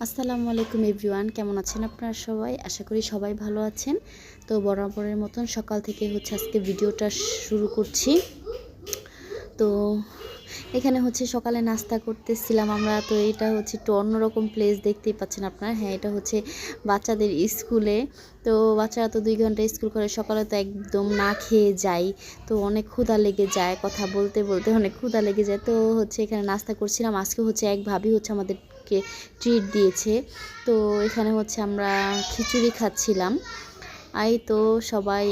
আসসালামু আলাইকুম এভরিওয়ান, কেমন আছেন আপনারা সবাই? আশা করি সবাই ভালো আছেন। তো বরাবরের মতন সকাল থেকে আজকে ভিডিওটা শুরু করছি। তো এখানে সকালে নাস্তা করতেছিলাম আমরা। তো এটা একটু অন্যরকম প্লেস, দেখতেই পাচ্ছেন আপনারা। হ্যাঁ, এটা বাচ্চাদের স্কুলে। তো বাচ্চারা তো 2 ঘন্টা স্কুল করে, সকালে তো একদম না খেয়ে যায়। তো অনেক ক্ষুধা লেগে যায়, কথা বলতে বলতে অনেক ক্ষুধা লেগে যায়। তো এখানে নাস্তা করছিলাম। আজকে এক ভাবি আমাদেরকে ট্রিট দিয়েছে। তো এখানে আমরা খিচুড়ি খাচ্ছিলাম। তো সবাই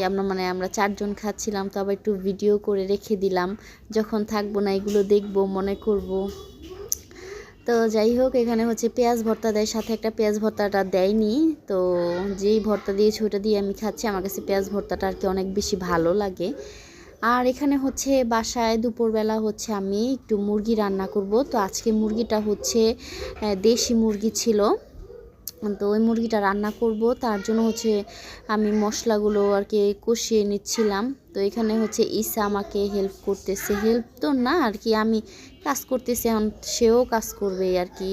আমরা 4 জন খাচ্ছিলাম। তো আবার একটু ভিডিও করে রেখে দিলাম, যখন থাকবো না এগুলো দেখবো, মনে করব। তো যাই হোক, এখানে পেঁয়াজ ভর্তা দেয়, সাথে একটা পেঁয়াজ ভর্তাটা দেয়নি। তো যেই ভর্তা দিয়েছে ওটা দিয়ে আমি খাচ্ছি। আমার কাছে পেঁয়াজ ভর্তাটা আর কি অনেক বেশি ভালো লাগে। আর এখানে বাসায় দুপুরবেলা আমি একটু মুরগি রান্না করব। তো আজকে মুরগিটা দেশি মুরগি ছিল। তো ওই মুরগিটা রান্না করব, তার জন্য আমি মশলাগুলো আর কি কষিয়ে নিচ্ছিলাম। তো এখানে ঈসা আমাকে হেল্প করতেছে, হেল্প তো না আর কি, আমি কাজ করতেছি, এখন সেও কাজ করবে আর কি,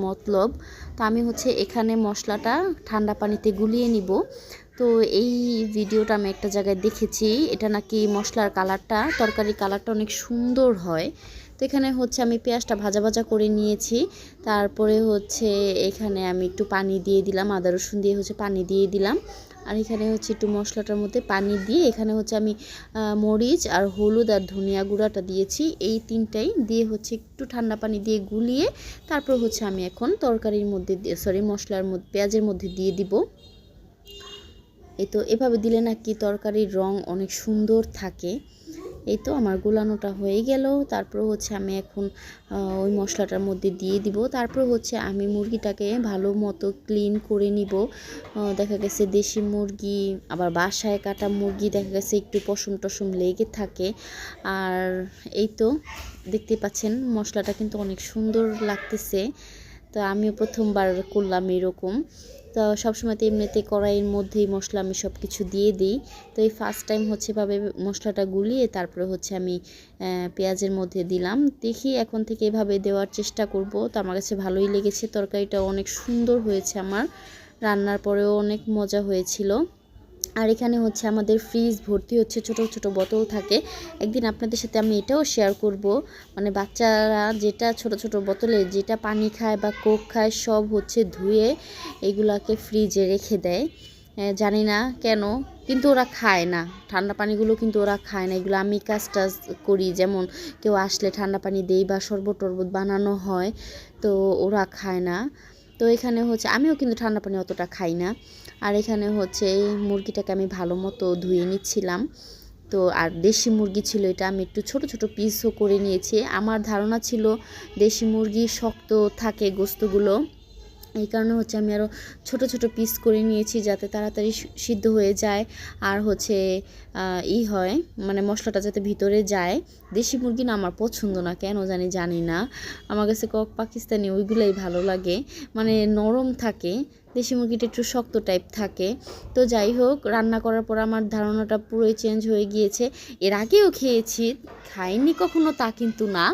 মতলব। তো আমি এখানে মশলাটা ঠান্ডা পানিতে গুলিয়ে নিব। তো এই ভিডিওটা আমি একটা জায়গায় দেখেছি, এটা নাকি মশলার কালারটা, তরকারির কালারটা অনেক সুন্দর হয়। তো এখানে আমি পেঁয়াজটা ভাজা ভাজা করে নিয়েছি। তারপরে এখানে আমি একটু পানি দিয়ে দিলাম, আদা রসুন দিয়ে পানি দিয়ে দিলাম। আর এখানে একটু মশলাটার মধ্যে পানি দিয়ে এখানে আমি মরিচ আর হলুদ আর ধনিয়া গুঁড়াটা দিয়েছি। এই তিনটাই দিয়ে একটু ঠান্ডা পানি দিয়ে গুলিয়ে তারপর আমি এখন তরকারির মধ্যে মশলার মধ্যে, পেঁয়াজের মধ্যে দিয়ে দিব। এই তো এভাবে দিলে নাকি তরকারির রং অনেক সুন্দর থাকে। এই তো আমার গুলানোটা হয়ে গেল। তারপর আমি এখন ওই মশলাটার মধ্যে দিয়ে দিব। তারপর আমি মুরগিটাকে ভালো মতো ক্লিন করে নিব। দেখা গেছে দেশি মুরগি, আবার বাসায় কাটা মুরগি, দেখা গেছে একটু পশম টশম লেগে থাকে। আর এই তো দেখতে পাচ্ছেন মশলাটা কিন্তু অনেক সুন্দর লাগতেছে। তো আমিও প্রথমবার করলাম এরকম। তো সবসময় তো এমনিতে কড়াইয়ের মধ্যেই মশলা আমি সব কিছু দিয়ে দিই। তো এই ফার্স্ট টাইম এভাবে মশলাটা গুলিয়ে তারপরে আমি পেঁয়াজের মধ্যে দিলাম। দেখি এখন থেকে এভাবে দেওয়ার চেষ্টা করব। তো আমার কাছে ভালোই লেগেছে, তরকারিটা অনেক সুন্দর হয়েছে, আমার রান্নার পরেও অনেক মজা হয়েছিল। আর এখানে আমাদের ফ্রিজ ভর্তি ছোট ছোট বোতল থাকে। একদিন আপনাদের সাথে আমি এটাও শেয়ার করব, মানে বাচ্চারা যেটা ছোট ছোট বোতলে যেটা পানি খায় বা কোক খায় সব ধুয়ে এগুলাকে ফ্রিজে রেখে দেয়। জানি না কেন, কিন্তু ওরা খায় না ঠান্ডা পানিগুলো, কিন্তু ওরা খায় না এগুলো। আমি কাজটা করি, যেমন কেউ আসলে ঠান্ডা পানি দেই বা শরবত টরবত বানানো হয়, তো ওরা খায় না। তো এখানে আমিও কিন্তু ঠান্ডা পানি অতটা খাই না। আর এখানে মুরগিটাকে আমি ভালো মতো ধুয়ে নিচ্ছিলাম। তো আর দেশি মুরগি ছিল, এটা আমি একটু ছোট ছোট পিসও করে নিয়েছি। আমার ধারণা ছিল দেশি মুরগি শক্ত থাকে গোস্তগুলো, এই কারণে আমি আরও ছোট ছোট পিস করে নিয়েছি, যাতে তাড়াতাড়ি সিদ্ধ হয়ে যায়। আর হয়, মানে মশলাটা যাতে ভিতরে যায়। দেশি মুরগি না আমার পছন্দ না, কেন জানি না, আমার কাছে কক পাকিস্তানি ওইগুলোই ভালো লাগে, মানে নরম থাকে। দেশি মুরগিটা একটু শক্ত টাইপ থাকে। তো যাই হোক, রান্না করার পর আমার ধারণাটা পুরোই চেঞ্জ হয়ে গিয়েছে। এর আগেও খেয়েছি, খাইনি কখনো তা কিন্তু না,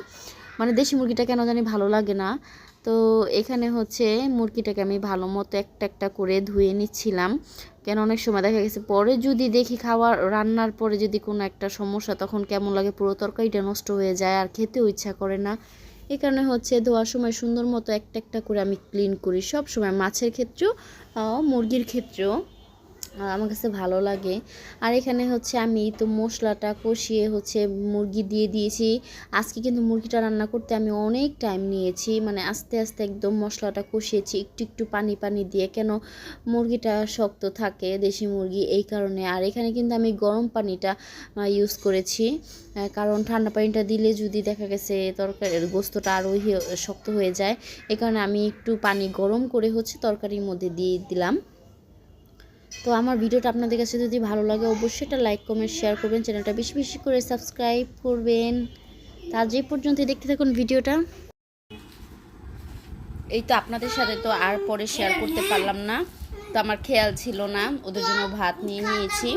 মানে দেশি মুরগিটা কেন জানি ভালো লাগে না। তো এখানে মুরগিটাকে আমি ভালো মতো একটা একটা করে ধুয়ে নিচ্ছিলাম, কেন অনেক সময় দেখা গেছে পরে যদি দেখি খাওয়ার রান্নার পরে যদি কোনো একটা সমস্যা, তখন কেমন লাগে, পুরো তরকারিটা নষ্ট হয়ে যায় আর খেতেও ইচ্ছা করে না। এই কারণে ধোয়ার সময় সুন্দর মতো একটা একটা করে আমি ক্লিন করি সব সময়, মাছের ক্ষেত্রেও মুরগির ক্ষেত্রেও আমার কাছে ভালো লাগে। আর এখানে আমি তো মশলাটা কষিয়ে মুরগি দিয়ে দিয়েছি। আজকে কিন্তু মুরগিটা রান্না করতে আমি অনেক টাইম নিয়েছি, মানে আস্তে আস্তে একদম মশলাটা কষিয়েছি একটু একটু পানি পানি দিয়ে, কেন মুরগিটা শক্ত থাকে দেশি মুরগি, এই কারণে। আর এখানে কিন্তু আমি গরম পানিটা ইউজ করেছি, কারণ ঠান্ডা পানিটা দিলে যদি দেখা গেছে তরকারির গোস্তটা আরও শক্ত হয়ে যায়, এই কারণে আমি একটু পানি গরম করে তরকারির মধ্যে দিয়ে দিলাম। তো আমার ভিডিওটা আপনাদের কাছে যদি ভালো লাগে অবশ্যই একটা লাইক কমেন্ট শেয়ার করবেন, চ্যানেলটা বেশি বেশি করে সাবস্ক্রাইব করবেন। তা যে পর্যন্ত দেখতে থাকুন ভিডিওটা। এই তো আপনাদের সাথে তো আর পরে শেয়ার করতে পারলাম না, তো আমার খেয়াল ছিল না, ওদের জন্য ভাত নিয়ে নিয়েছি।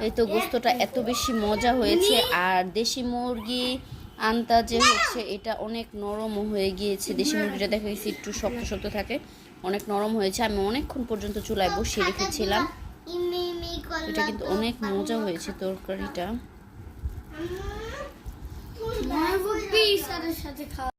এই তো গোস্তটা এত বেশি মজা হয়েছে, আর দেশি মুরগি আন্দাজে হচ্ছে এটা অনেক নরম হয়ে গিয়েছে। দেশি মুরগিটা দেখা গেছে একটু শক্ত শক্ত থাকে, অনেক নরম হয়েছে। আমি অনেকক্ষণ পর্যন্ত চুলায় বসিয়ে রেখেছিলাম। এটা কিন্তু অনেক মজা হয়েছে তরকারিটা।